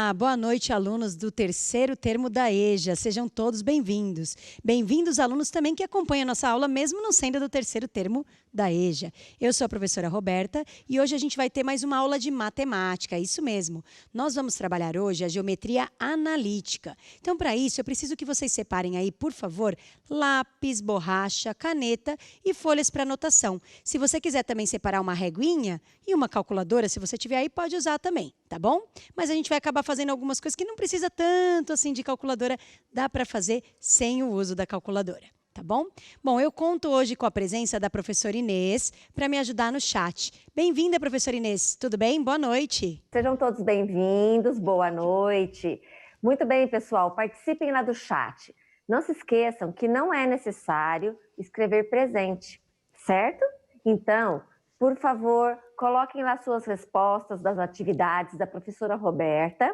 Olá, boa noite, alunos do terceiro termo da EJA. Sejam todos bem-vindos. Bem-vindos, alunos também que acompanham a nossa aula, mesmo não sendo do terceiro termo da EJA. Eu sou a professora Roberta e hoje a gente vai ter mais uma aula de matemática, isso mesmo. Nós vamos trabalhar hoje a geometria analítica. Então, para isso, eu preciso que vocês separem aí, por favor, lápis, borracha, caneta e folhas para anotação. Se você quiser também separar uma reguinha e uma calculadora, se você tiver aí, pode usar também, tá bom? Mas a gente vai acabar fazendo algumas coisas que não precisa tanto assim de calculadora, dá para fazer sem o uso da calculadora, tá bom? Bom, eu conto hoje com a presença da professora Inês para me ajudar no chat. Bem-vinda, professora Inês, tudo bem? Boa noite. Sejam todos bem-vindos, boa noite. Muito bem, pessoal, participem lá do chat. Não se esqueçam que não é necessário escrever presente, certo? Então, por favor, coloquem lá suas respostas das atividades da professora Roberta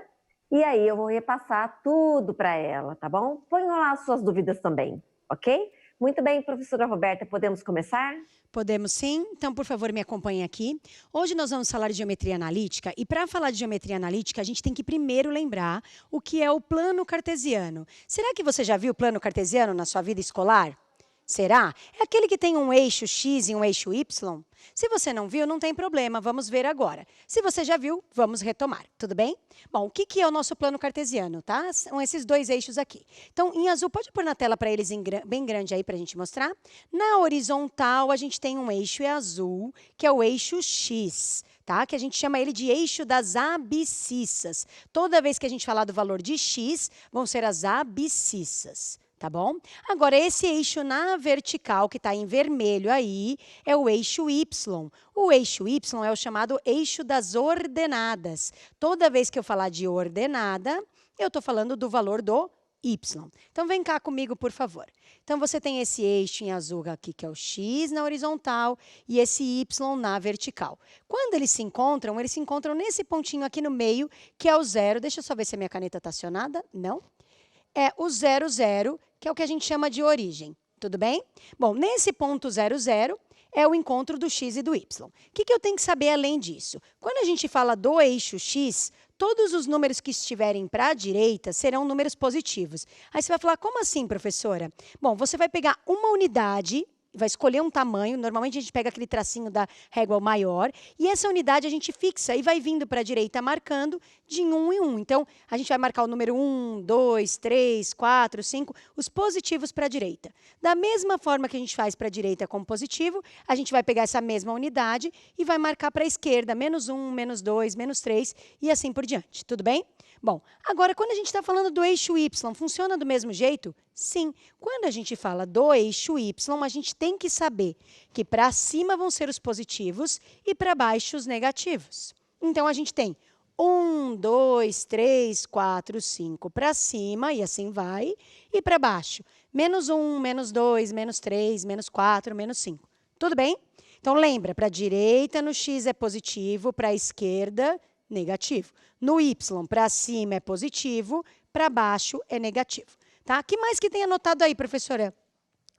e aí eu vou repassar tudo para ela, tá bom? Ponham lá as suas dúvidas também, ok? Muito bem, professora Roberta, podemos começar? Podemos sim, então por favor me acompanhem aqui. Hoje nós vamos falar de geometria analítica e para falar de geometria analítica a gente tem que primeiro lembrar o que é o plano cartesiano. Será que você já viu o plano cartesiano na sua vida escolar? Será? É aquele que tem um eixo X e um eixo Y? Se você não viu, não tem problema, vamos ver agora. Se você já viu, vamos retomar, tudo bem? Bom, o que é o nosso plano cartesiano, tá? São esses dois eixos aqui. Então, em azul, pode pôr na tela para eles bem grande aí para a gente mostrar. Na horizontal, a gente tem um eixo azul, que é o eixo X. Tá? Que a gente chama ele de eixo das abscissas. Toda vez que a gente falar do valor de X, vão ser as abscissas. Tá bom? Agora, esse eixo na vertical, que está em vermelho aí, é o eixo Y. O eixo Y é o chamado eixo das ordenadas. Toda vez que eu falar de ordenada, eu estou falando do valor do Y. Então, vem cá comigo, por favor. Então, você tem esse eixo em azul aqui, que é o X na horizontal, e esse Y na vertical. Quando eles se encontram nesse pontinho aqui no meio, que é o zero. Deixa eu só ver se a minha caneta está acionada. Não. É o 0, 0, que é o que a gente chama de origem. Tudo bem? Bom, nesse ponto 0, 0 é o encontro do x e do y. O que eu tenho que saber além disso? Quando a gente fala do eixo x, todos os números que estiverem para a direita serão números positivos. Aí você vai falar, como assim, professora? Bom, você vai pegar uma unidade, vai escolher um tamanho, normalmente a gente pega aquele tracinho da régua maior, e essa unidade a gente fixa e vai vindo para a direita marcando de 1 em 1. Então, a gente vai marcar o número 1, 2, 3, 4, 5, os positivos para a direita. Da mesma forma que a gente faz para a direita como positivo, a gente vai pegar essa mesma unidade e vai marcar para a esquerda, menos 1, menos 2, menos 3 e assim por diante. Tudo bem? Bom, agora, quando a gente está falando do eixo Y, funciona do mesmo jeito? Sim. Quando a gente fala do eixo Y, a gente tem que saber que para cima vão ser os positivos e para baixo os negativos. Então, a gente tem 1, 2, 3, 4, 5 para cima, e assim vai, e para baixo. Menos 1, menos 2, menos 3, menos 4, menos 5. Tudo bem? Então, lembra, para a direita no X é positivo, para a esquerda, negativo. No Y, para cima é positivo, para baixo é negativo. Tá? O que mais que tem anotado aí, professora?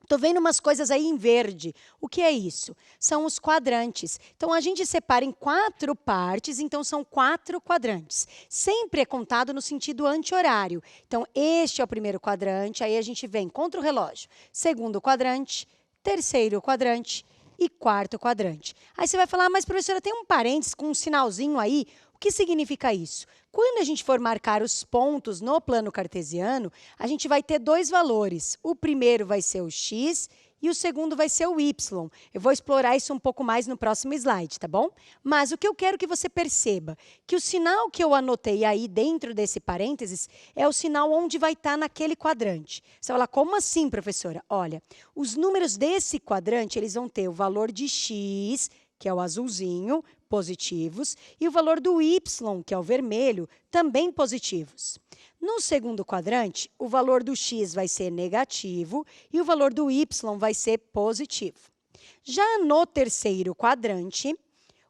Estou vendo umas coisas aí em verde. O que é isso? São os quadrantes. Então, a gente separa em 4 partes, então são 4 quadrantes. Sempre é contado no sentido anti-horário. Então, este é o primeiro quadrante, aí a gente vem contra o relógio. Segundo quadrante, terceiro quadrante e quarto quadrante. Aí você vai falar, mas professora, tem um parênteses com um sinalzinho aí. O que significa isso? Quando a gente for marcar os pontos no plano cartesiano, a gente vai ter 2 valores. O primeiro vai ser o x e o segundo vai ser o y. Eu vou explorar isso um pouco mais no próximo slide, tá bom? Mas o que eu quero que você perceba, que o sinal que eu anotei aí dentro desse parênteses é o sinal onde vai estar naquele quadrante. Você vai falar, como assim, professora? Olha, os números desse quadrante, eles vão ter o valor de x, que é o azulzinho, positivos, e o valor do y, que é o vermelho, também positivos. No segundo quadrante, o valor do x vai ser negativo e o valor do y vai ser positivo. Já no terceiro quadrante,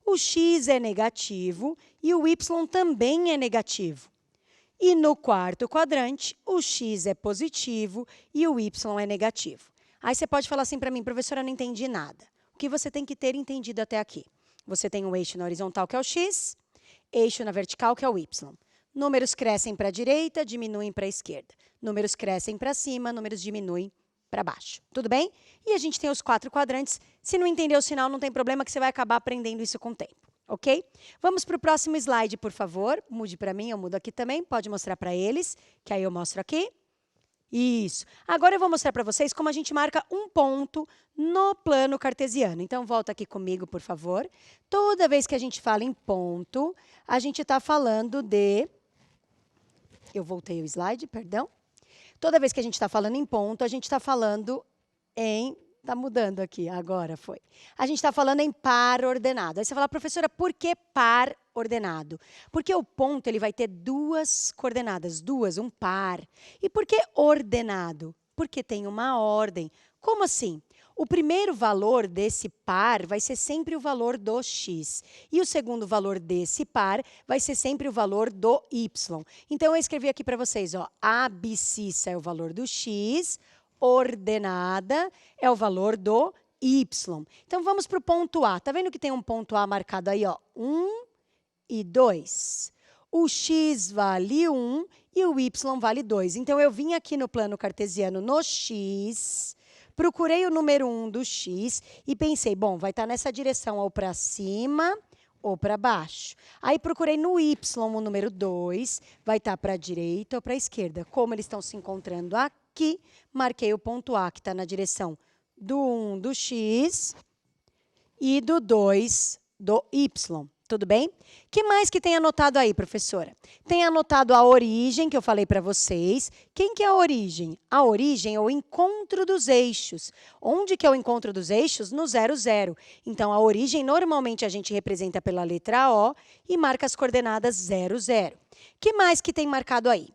o x é negativo e o y também é negativo. E no quarto quadrante, o x é positivo e o y é negativo. Aí você pode falar assim para mim, professora, eu não entendi nada. O que você tem que ter entendido até aqui? Você tem um eixo na horizontal, que é o x, eixo na vertical, que é o y. Números crescem para a direita, diminuem para a esquerda. Números crescem para cima, números diminuem para baixo. Tudo bem? E a gente tem os 4 quadrantes. Se não entender o sinal, não tem problema, que você vai acabar aprendendo isso com o tempo. Ok? Vamos para o próximo slide, por favor. Mude para mim, eu mudo aqui também. Pode mostrar para eles, que aí eu mostro aqui. Isso. Agora eu vou mostrar para vocês como a gente marca um ponto no plano cartesiano. Então, volta aqui comigo, por favor. Toda vez que a gente fala em ponto, a gente está falando de... Eu voltei o slide, perdão. Toda vez que a gente está falando em ponto, a gente está falando em... Está mudando aqui, agora foi. A gente está falando em par ordenado. Aí você fala, professora, por que par ordenado? Porque o ponto ele vai ter 2 coordenadas, um par. E por que ordenado? Porque tem uma ordem. Como assim? O primeiro valor desse par vai ser sempre o valor do x. E o segundo valor desse par vai ser sempre o valor do y. Então, eu escrevi aqui para vocês, ó, abscissa é o valor do x, ordenada é o valor do y. Então, vamos para o ponto A. Está vendo que tem um ponto A marcado aí, ó? 1 e 2. O x vale 1 e o y vale 2. Então, eu vim aqui no plano cartesiano no x, procurei o número 1 do x e pensei, bom, vai estar nessa direção ou para cima ou para baixo. Aí, procurei no y o número 2, vai estar para a direita ou para a esquerda. Como eles estão se encontrando aqui, marquei o ponto A, que está na direção do 1 do x e do 2 do y. Tudo bem? O que mais que tem anotado aí, professora? Tem anotado a origem, que eu falei para vocês. Quem que é a origem? A origem é o encontro dos eixos. Onde que é o encontro dos eixos? No 0, 0. Então, a origem, normalmente, a gente representa pela letra O e marca as coordenadas 0, 0. O que mais que tem marcado aí?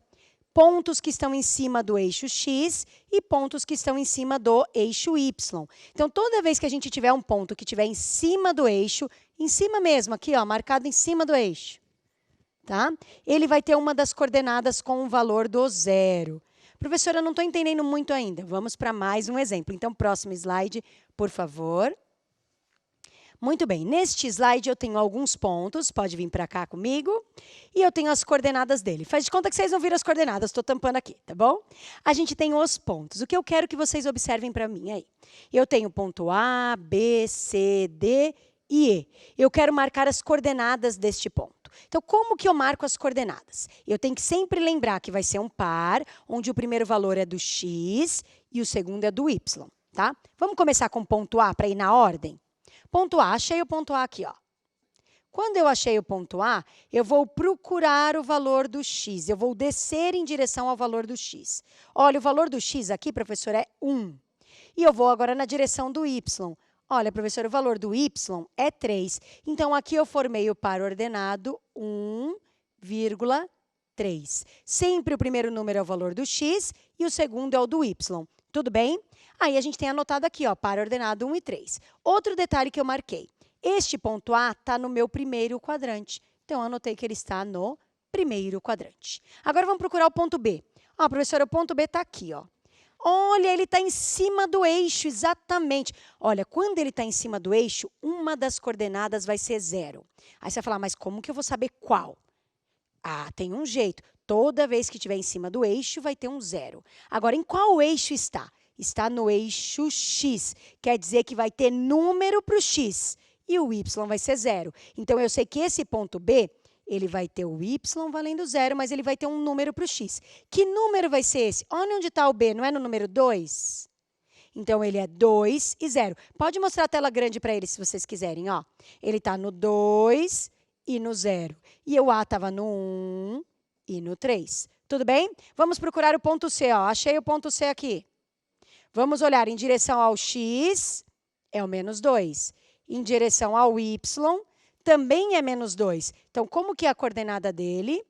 Pontos que estão em cima do eixo x e pontos que estão em cima do eixo y. Então, toda vez que a gente tiver um ponto que estiver em cima do eixo, em cima mesmo, aqui, ó, marcado em cima do eixo, tá? Ele vai ter uma das coordenadas com o valor do 0. Professora, eu não estou entendendo muito ainda. Vamos para mais um exemplo. Então, próximo slide, por favor. Muito bem, neste slide eu tenho alguns pontos, pode vir para cá comigo, e eu tenho as coordenadas dele. Faz de conta que vocês não viram as coordenadas, estou tampando aqui, tá bom? A gente tem os pontos. O que eu quero que vocês observem para mim aí? Eu tenho ponto A, B, C, D e E. Eu quero marcar as coordenadas deste ponto. Então, como que eu marco as coordenadas? Eu tenho que sempre lembrar que vai ser um par, onde o primeiro valor é do x e o segundo é do y, tá? Vamos começar com o ponto A para ir na ordem? Ponto A, achei o ponto A aqui, ó. Quando eu achei o ponto A, eu vou procurar o valor do x. Eu vou descer em direção ao valor do x. Olha, o valor do x aqui, professor, é 1. E eu vou agora na direção do y. Olha, professor, o valor do y é 3. Então, aqui eu formei o par ordenado 1,3. Sempre o primeiro número é o valor do x e o segundo é o do y. Tudo bem? Aí, a gente tem anotado aqui, ó, par ordenado 1 e 3. Outro detalhe que eu marquei. Este ponto A está no meu primeiro quadrante. Então, eu anotei que ele está no primeiro quadrante. Agora, vamos procurar o ponto B. Ó, professora, o ponto B está aqui, ó. Olha, ele está em cima do eixo, exatamente. Olha, quando ele está em cima do eixo, uma das coordenadas vai ser 0. Aí você vai falar, mas como que eu vou saber qual? Ah, tem um jeito. Toda vez que estiver em cima do eixo, vai ter um 0. Agora, em qual eixo está? Está no eixo x. Quer dizer que vai ter número para o x. E o y vai ser 0. Então, eu sei que esse ponto B, ele vai ter o y valendo 0, mas ele vai ter um número para o x. Que número vai ser esse? Olha onde está o B, não é no número 2? Então, ele é 2 e 0. Pode mostrar a tela grande para ele, se vocês quiserem. Ó. Ele está no 2 e no 0. E o A estava no 1 e no 3. Tudo bem? Vamos procurar o ponto C. Ó. Achei o ponto C aqui. Vamos olhar em direção ao x, é o menos 2. Em direção ao y, também é menos 2. Então, como que é a coordenada dele?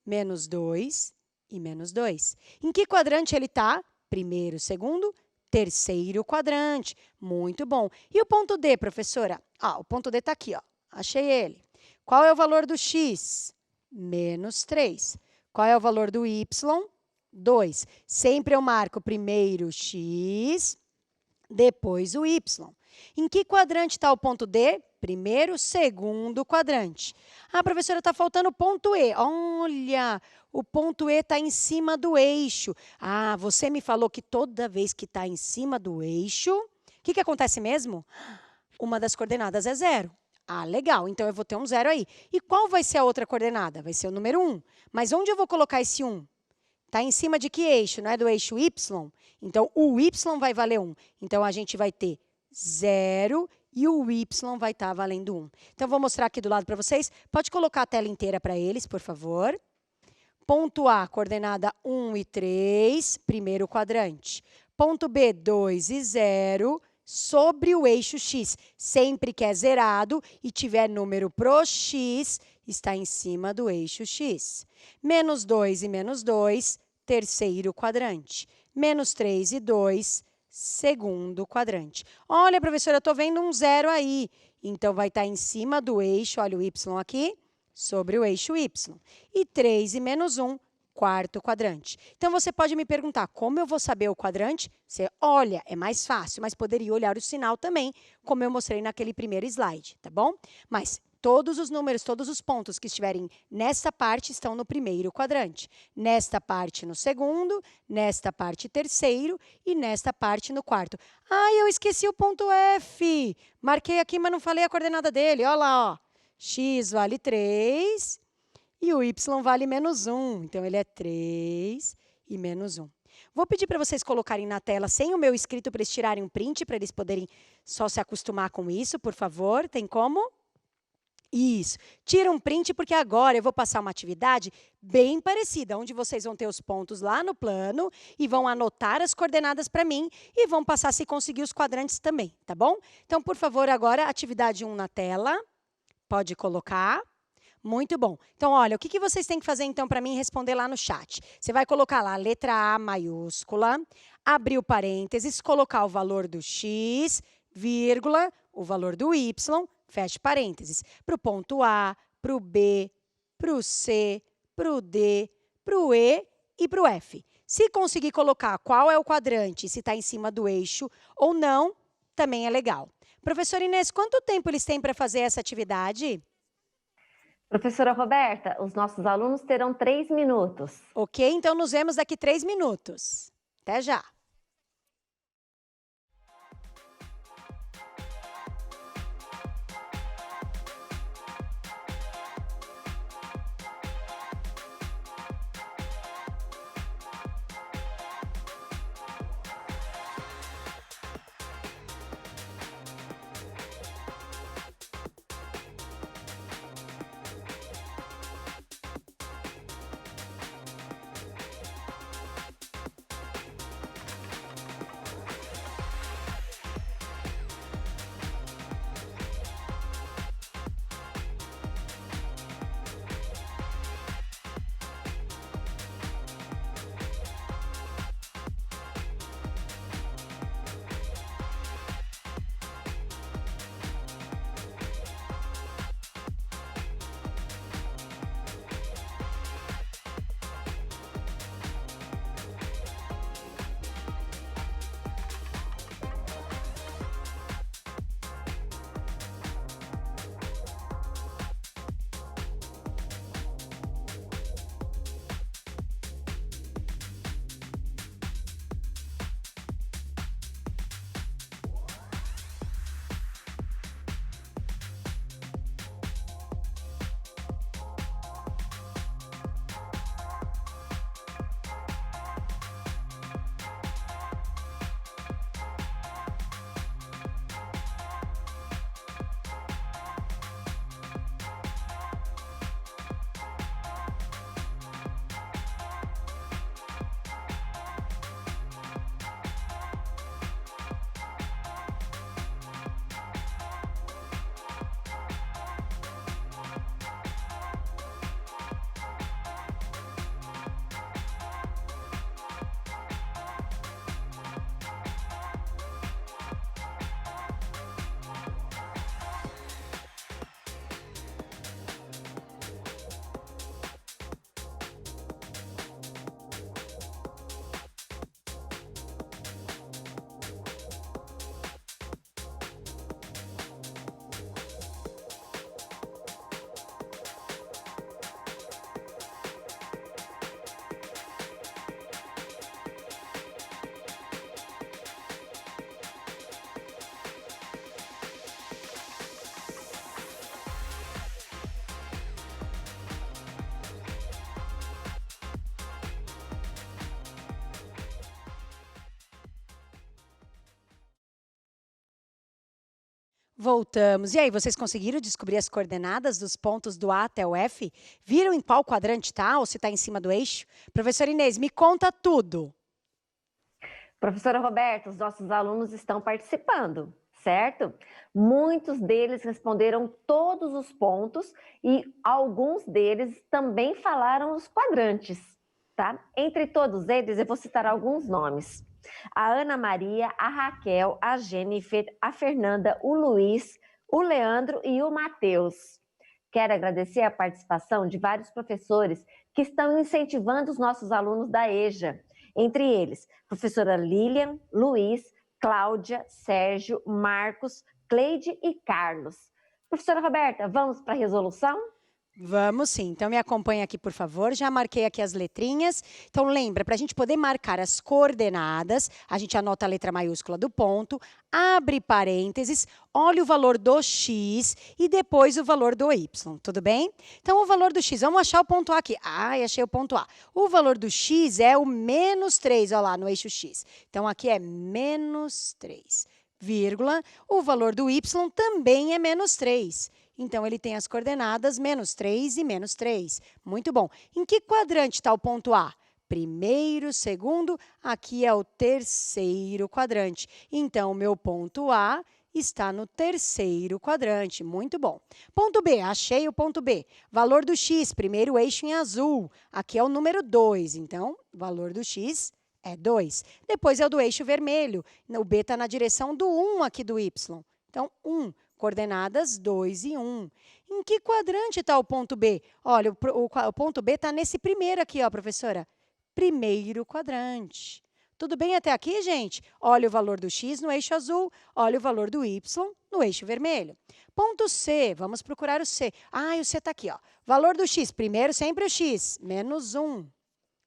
Menos 2 e menos 2. Em que quadrante ele está? Primeiro, segundo, terceiro quadrante. Muito bom. E o ponto D, professora? Ah, o ponto D está aqui, ó. Achei ele. Qual é o valor do x? Menos 3. Qual é o valor do y? 2. Sempre eu marco primeiro x, depois o y. Em que quadrante está o ponto D? primeiro, segundo quadrante. Ah, professora, está faltando o ponto E. Olha, o ponto E está em cima do eixo. Ah, você me falou que toda vez que está em cima do eixo, o que acontece mesmo? Uma das coordenadas é 0. Ah, legal, então eu vou ter um 0 aí. E qual vai ser a outra coordenada? Vai ser o número 1. Mas onde eu vou colocar esse 1? Está em cima de que eixo? Não é do eixo y? Então, o y vai valer 1. Então, a gente vai ter 0 e o y vai estar valendo 1. Então, vou mostrar aqui do lado para vocês. Pode colocar a tela inteira para eles, por favor. Ponto A, coordenada 1 e 3, primeiro quadrante. Ponto B, 2 e 0, sobre o eixo x. Sempre que é zerado e tiver número pro x, está em cima do eixo x. Menos 2 e menos 2, terceiro quadrante. Menos 3 e 2, segundo quadrante. Olha, professora, eu estou vendo um 0 aí. Então, vai estar em cima do eixo, olha o y aqui, sobre o eixo y. E 3 e menos 1, quarto quadrante. Então, você pode me perguntar, como eu vou saber o quadrante? Você olha, é mais fácil, mas poderia olhar o sinal também, como eu mostrei naquele primeiro slide, tá bom? Mas todos os números, todos os pontos que estiverem nesta parte estão no primeiro quadrante. Nesta parte no segundo, nesta parte terceiro e nesta parte no quarto. Ah, eu esqueci o ponto F. Marquei aqui, mas não falei a coordenada dele. Olha lá, ó. X vale 3 e o y vale menos 1. Então, ele é 3 e menos 1. Vou pedir para vocês colocarem na tela sem o meu escrito para eles tirarem um print, para eles poderem só se acostumar com isso, por favor. Tem como? Isso. Tira um print, porque agora eu vou passar uma atividade bem parecida, onde vocês vão ter os pontos lá no plano e vão anotar as coordenadas para mim e vão passar se conseguir os quadrantes também, tá bom? Então, por favor, agora, atividade 1 na tela. Pode colocar. Muito bom. Então, olha, o que vocês têm que fazer, então, para mim responder lá no chat? Você vai colocar lá a letra A maiúscula, abrir o parênteses, colocar o valor do x, vírgula, o valor do y, feche parênteses. Para o ponto A, para o B, para o C, para o D, para o E e para o F. Se conseguir colocar qual é o quadrante, se está em cima do eixo ou não, também é legal. Professora Inês, quanto tempo eles têm para fazer essa atividade? Professora Roberta, os nossos alunos terão 3 minutos. Ok, então nos vemos daqui 3 minutos. Até já. Voltamos. E aí, vocês conseguiram descobrir as coordenadas dos pontos do A até o F? Viram em qual quadrante está ou se está em cima do eixo? Professora Inês, me conta tudo. Professora Roberta, os nossos alunos estão participando, certo? Muitos deles responderam todos os pontos e alguns deles também falaram os quadrantes, tá? Entre todos eles, eu vou citar alguns nomes. A Ana Maria, a Raquel, a Jennifer, a Fernanda, o Luiz, o Leandro e o Matheus. Quero agradecer a participação de vários professores que estão incentivando os nossos alunos da EJA. Entre eles, professora Lilian, Luiz, Cláudia, Sérgio, Marcos, Cleide e Carlos. Professora Roberta, vamos para a resolução? Vamos sim. Então, me acompanha aqui, por favor. Já marquei aqui as letrinhas. Então, lembra, para a gente poder marcar as coordenadas, a gente anota a letra maiúscula do ponto, abre parênteses, olha o valor do x e depois o valor do y, tudo bem? Então, o valor do x, vamos achar o ponto A aqui. Ai, achei o ponto A. O valor do x é o menos 3, olha lá, no eixo x. Então, aqui é menos 3, vírgula. O valor do y também é menos 3. Então, ele tem as coordenadas menos 3 e menos 3. Muito bom. Em que quadrante está o ponto A? Primeiro, segundo, aqui é o terceiro quadrante. Então, o meu ponto A está no terceiro quadrante. Muito bom. Ponto B, achei o ponto B. Valor do x, primeiro eixo em azul. Aqui é o número 2. Então, valor do x é 2. Depois é o do eixo vermelho. O B está na direção do 1 aqui do y. Então, 1. Coordenadas 2 e 1. Em que quadrante está o ponto B? Olha, o ponto B está nesse primeiro aqui, ó, professora. Primeiro quadrante. Tudo bem até aqui, gente? Olha o valor do x no eixo azul, olha o valor do y no eixo vermelho. Ponto C, vamos procurar o C. Ah, o C está aqui, ó. Valor do x, primeiro sempre o x, menos 1.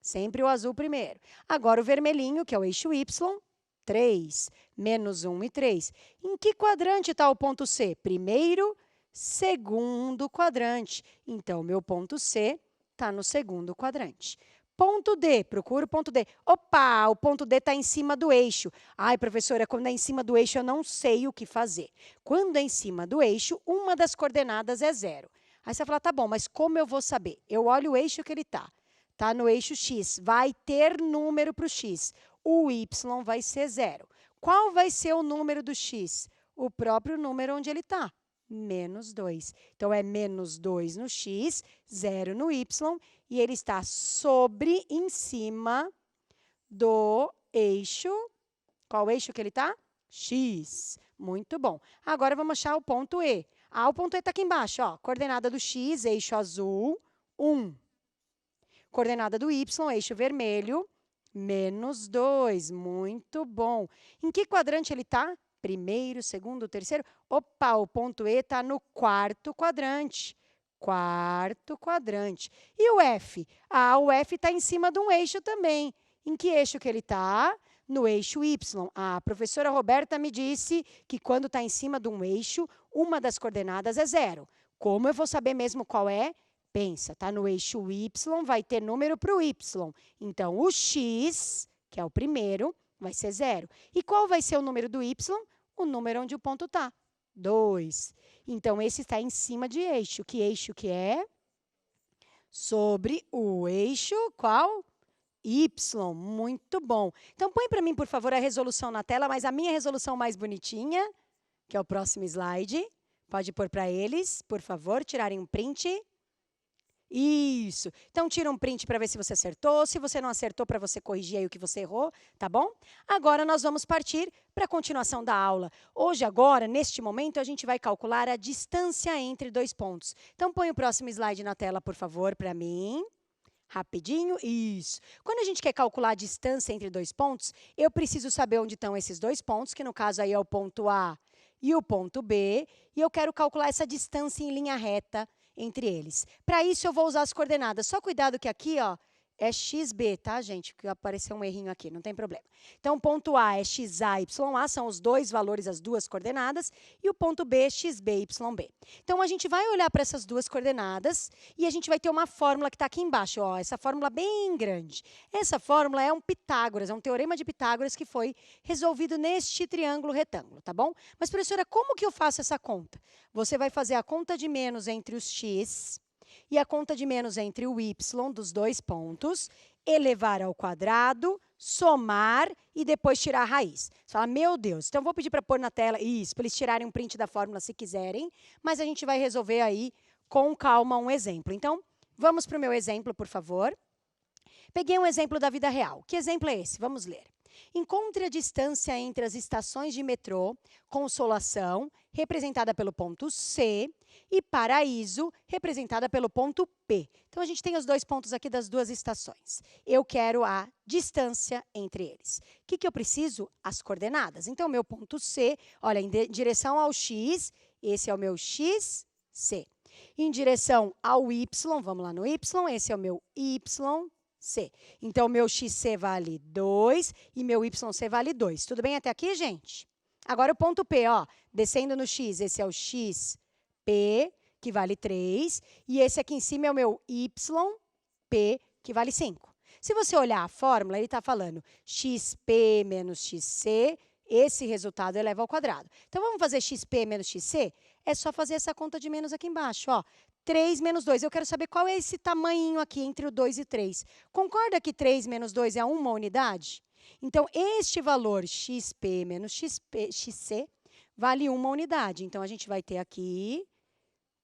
Sempre o azul primeiro. Agora o vermelhinho, que é o eixo y, 3, menos 1 e 3. Em que quadrante está o ponto C? Primeiro, segundo quadrante. Então, meu ponto C está no segundo quadrante. Ponto D, procura o ponto D. Opa, o ponto D está em cima do eixo. Ai, professora, quando é em cima do eixo, eu não sei o que fazer. Quando é em cima do eixo, uma das coordenadas é 0. Aí você vai falar, tá bom, mas como eu vou saber? Eu olho o eixo que ele está. Está no eixo x, vai ter número para o x. O y vai ser 0. Qual vai ser o número do x? O próprio número onde ele está, menos 2. Então, é menos 2 no x, 0 no y, e ele está sobre, em cima do eixo. Qual eixo que ele está? X. Muito bom. Agora, vamos achar o ponto E. Ah, o ponto E está aqui embaixo, ó. Coordenada do x, eixo azul, 1. Coordenada do y, eixo vermelho, menos 2. Muito bom. Em que quadrante ele está? Primeiro, segundo, terceiro. Opa, o ponto E está no quarto quadrante. Quarto quadrante. E o F? Ah, o F está em cima de um eixo também. Em que eixo que ele está? No eixo Y. A professora Roberta me disse que quando está em cima de um eixo, uma das coordenadas é 0. Como eu vou saber mesmo qual é? Pensa, está no eixo y, vai ter número para o y. Então, o x, que é o primeiro, vai ser 0. E qual vai ser o número do y? O número onde o ponto está, 2. Então, esse está em cima de eixo. Que eixo que é? Sobre o eixo, qual? Y. Muito bom. Então, põe para mim, por favor, a resolução na tela, mas a minha resolução mais bonitinha, que é o próximo slide. Pode pôr para eles, por favor, tirarem um print. Isso. Então, tira um print para ver se você acertou. Se você não acertou, para você corrigir aí o que você errou, tá bom? Agora, nós vamos partir para a continuação da aula. Hoje, agora, neste momento, a gente vai calcular a distância entre dois pontos. Então, põe o próximo slide na tela, por favor, para mim. Rapidinho, isso. Quando a gente quer calcular a distância entre dois pontos, eu preciso saber onde estão esses dois pontos, que no caso aí é o ponto A e o ponto B, e eu quero calcular essa distância em linha reta entre eles. Para isso, eu vou usar as coordenadas. Só cuidado que aqui, ó, é xb, tá, gente? Porque apareceu um errinho aqui, não tem problema. Então, o ponto A é xa, YA, são os dois valores, as duas coordenadas, e o ponto B é xb, YB. Então, a gente vai olhar para essas duas coordenadas e a gente vai ter uma fórmula que está aqui embaixo, ó, essa fórmula bem grande. Essa fórmula é um Pitágoras, é um teorema de Pitágoras que foi resolvido neste triângulo retângulo, tá bom? Mas, professora, como que eu faço essa conta? Você vai fazer a conta de menos entre os x e a conta de menos entre o y dos dois pontos, elevar ao quadrado, somar e depois tirar a raiz. Você fala, meu Deus, então vou pedir para pôr na tela isso, para eles tirarem um print da fórmula se quiserem, mas a gente vai resolver aí com calma um exemplo. Então, vamos para o meu exemplo, por favor. Peguei um exemplo da vida real. Que exemplo é esse? Vamos ler. Encontre a distância entre as estações de metrô Consolação, representada pelo ponto C, e Paraíso, representada pelo ponto P. Então, a gente tem os dois pontos aqui das duas estações. Eu quero a distância entre eles. O que eu preciso? As coordenadas. Então, meu ponto C, olha, em direção ao X, esse é o meu XC. Em direção ao Y, vamos lá no Y, esse é o meu YC. Então, meu XC vale 2 e meu YC vale 2. Tudo bem até aqui, gente? Agora, o ponto P, ó, descendo no X, esse é o XP, que vale 3. E esse aqui em cima é o meu YP, que vale 5. Se você olhar a fórmula, ele está falando XP menos XC, esse resultado eleva ao quadrado. Então, vamos fazer XP menos XC? É só fazer essa conta de menos aqui embaixo, ó. 3 menos 2. Eu quero saber qual é esse tamanhinho aqui entre o 2 e 3. Concorda que 3 menos 2 é uma unidade? Então, este valor XP menos XC vale uma unidade. Então, a gente vai ter aqui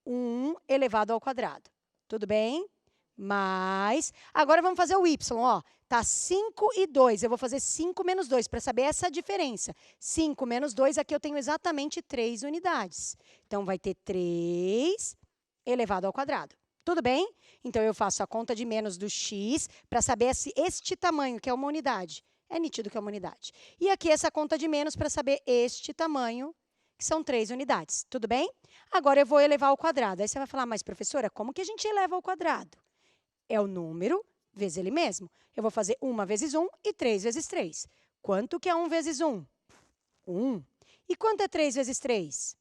1 elevado ao quadrado. Tudo bem? Mas, agora vamos fazer o y, ó. Tá 5 e 2. Eu vou fazer 5 menos 2 para saber essa diferença. 5 menos 2, aqui eu tenho exatamente 3 unidades. Então, vai ter 3 elevado ao quadrado. Tudo bem? Então, eu faço a conta de menos do x para saber se este tamanho, que é uma unidade, é nítido que é uma unidade. E aqui essa conta de menos para saber este tamanho, que são 3 unidades. Tudo bem? Agora, eu vou elevar ao quadrado. Aí você vai falar, mas professora, como que a gente eleva ao quadrado? É o número vezes ele mesmo. Eu vou fazer 1 vezes 1 e 3 vezes 3. Quanto que é 1 vezes 1? 1. E quanto é 3 vezes 3?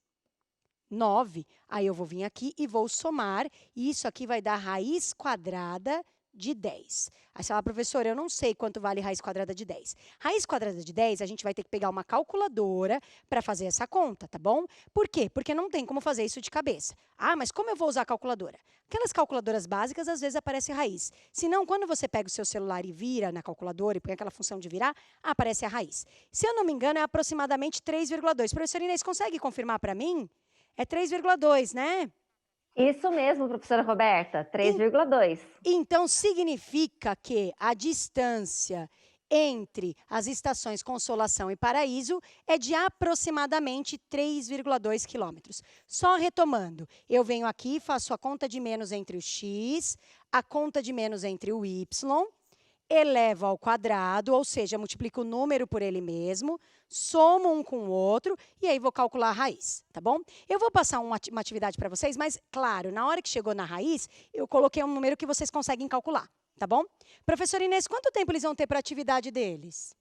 9. Aí eu vou vir aqui e vou somar, e isso aqui vai dar raiz quadrada de 10. Aí você fala, professora, eu não sei quanto vale raiz quadrada de 10. Raiz quadrada de 10, a gente vai ter que pegar uma calculadora para fazer essa conta, tá bom? Por quê? Porque não tem como fazer isso de cabeça. Ah, mas como eu vou usar a calculadora? Aquelas calculadoras básicas, às vezes, aparece raiz. Se não, quando você pega o seu celular e vira na calculadora e põe aquela função de virar, aparece a raiz. Se eu não me engano, é aproximadamente 3,2. Professora Inês, consegue confirmar para mim? É 3,2, né? Isso mesmo, professora Roberta, 3,2. Então, significa que a distância entre as estações Consolação e Paraíso é de aproximadamente 3,2 quilômetros. Só retomando, eu venho aqui, faço a conta de menos entre o x, a conta de menos entre o y, elevo ao quadrado, ou seja, multiplico o número por ele mesmo, somo um com o outro e aí vou calcular a raiz, tá bom? Eu vou passar uma atividade para vocês, mas, claro, na hora que chegou na raiz, eu coloquei um número que vocês conseguem calcular, tá bom? Professora Inês, quanto tempo eles vão ter para a atividade deles?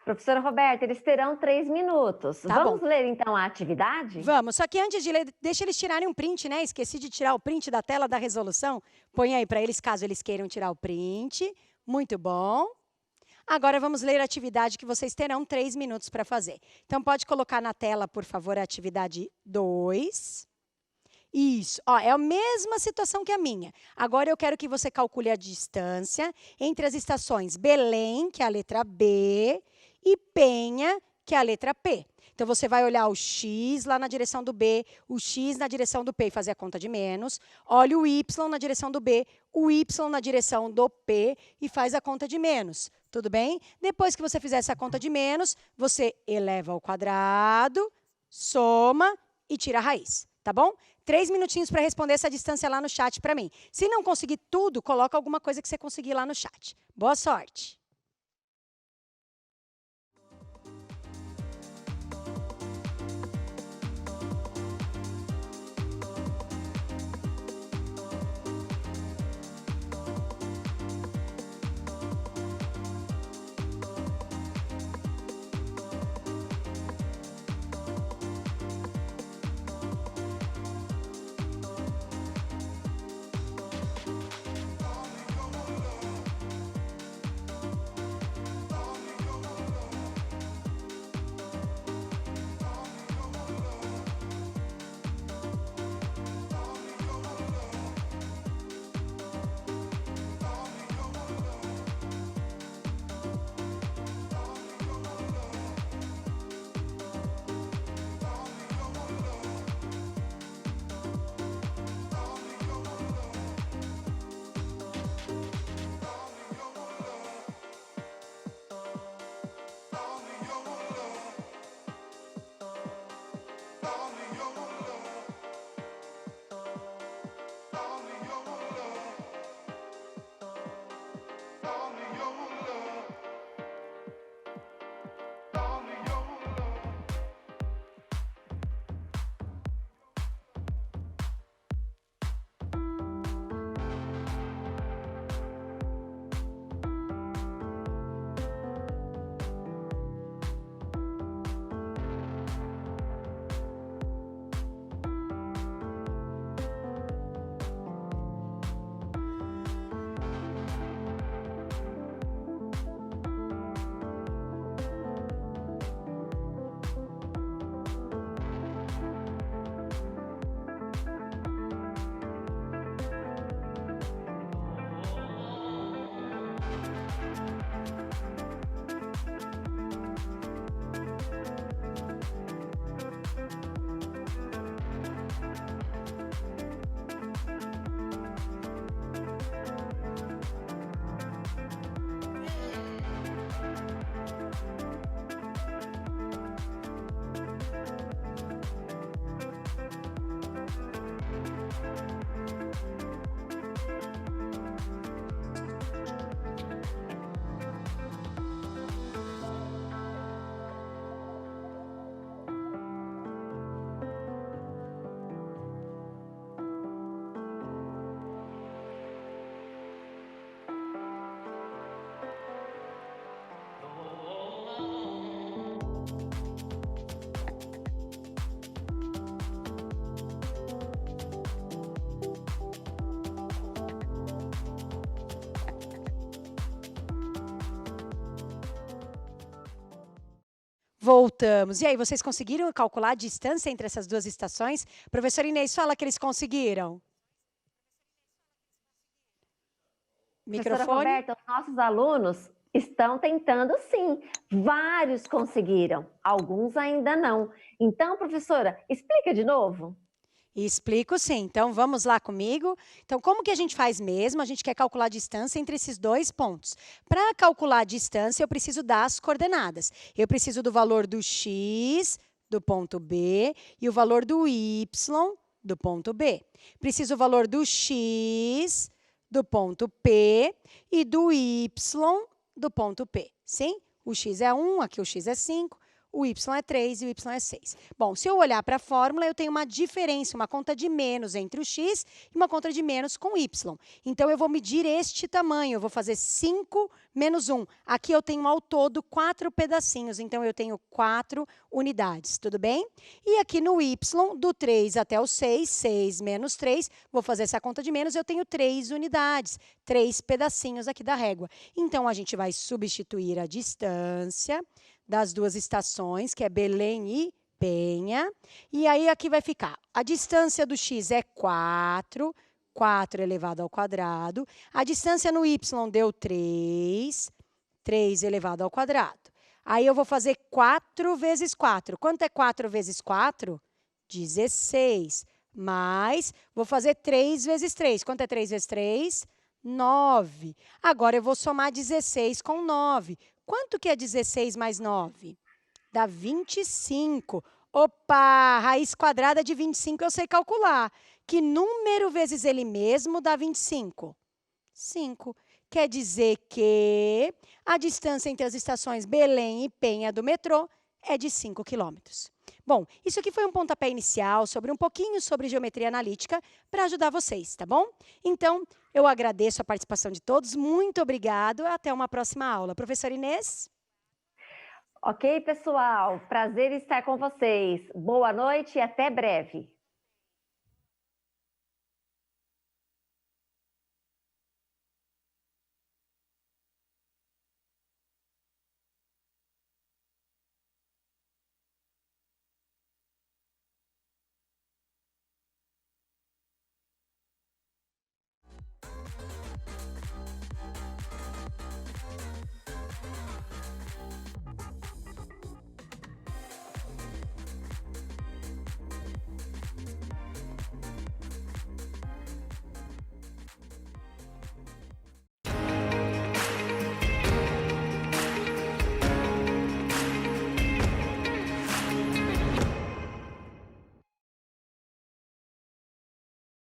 Professora Roberta, eles terão 3 minutos. Tá Vamos bom. ler, então, a atividade? Vamos, só que antes de ler, deixa eles tirarem um print, né? Esqueci de tirar o print da tela da resolução. Põe aí para eles, caso eles queiram tirar o print. Muito bom. Agora, vamos ler a atividade que vocês terão 3 minutos para fazer. Então, pode colocar na tela, por favor, a atividade 2. Isso, ó, é a mesma situação que a minha. Agora, eu quero que você calcule a distância entre as estações Belém, que é a letra B, e Penha, que é a letra P. Então, você vai olhar o X lá na direção do B, o X na direção do P e fazer a conta de menos. Olha o Y na direção do B, o Y na direção do P e faz a conta de menos. Tudo bem? Depois que você fizer essa conta de menos, você eleva ao quadrado, soma e tira a raiz. Tá bom? 3 minutinhos para responder essa distância lá no chat para mim. Se não conseguir tudo, coloca alguma coisa que você conseguir lá no chat. Boa sorte! Voltamos. E aí, vocês conseguiram calcular a distância entre essas duas estações? Professor Inês, fala que eles conseguiram. Professora Microfone. Roberta, os nossos alunos estão tentando sim. Vários conseguiram, alguns ainda não. Então, professora, explica de novo. Explico sim. Então, vamos lá comigo. Então, como que a gente faz mesmo? A gente quer calcular a distância entre esses dois pontos. Para calcular a distância, eu preciso das coordenadas. Eu preciso do valor do x, do ponto B, e o valor do y, do ponto B. Preciso o valor do x, do ponto P, e do y, do ponto P. Sim? O x é 1, aqui o x é 5. O y é 3 e o y é 6. Bom, se eu olhar para a fórmula, eu tenho uma diferença, uma conta de menos entre o x e uma conta de menos com o y. Então, eu vou medir este tamanho, eu vou fazer 5 menos 1. Aqui eu tenho ao todo 4 pedacinhos, então eu tenho 4 unidades, tudo bem? E aqui no y, do 3 até o 6, 6 menos 3, vou fazer essa conta de menos, eu tenho 3 unidades, 3 pedacinhos aqui da régua. Então, a gente vai substituir a distância das duas estações, que é Belém e Penha. E aí, aqui vai ficar, a distância do x é 4, 4 elevado ao quadrado. A distância no y deu 3, 3 elevado ao quadrado. Aí, eu vou fazer 4 vezes 4. Quanto é 4 vezes 4? 16. Mais, vou fazer 3 vezes 3. Quanto é 3 vezes 3? 9. Agora, eu vou somar 16 com 9. Quanto que é 16 mais 9? Dá 25. Opa! Raiz quadrada de 25 eu sei calcular. Que número vezes ele mesmo dá 25? 5. Quer dizer que a distância entre as estações Belém e Penha do metrô é de 5 quilômetros. Bom, isso aqui foi um pontapé inicial sobre um pouquinho sobre geometria analítica para ajudar vocês, tá bom? Então, eu agradeço a participação de todos, muito obrigado, até uma próxima aula. Professora Inês? Ok, pessoal, prazer em estar com vocês. Boa noite e até breve.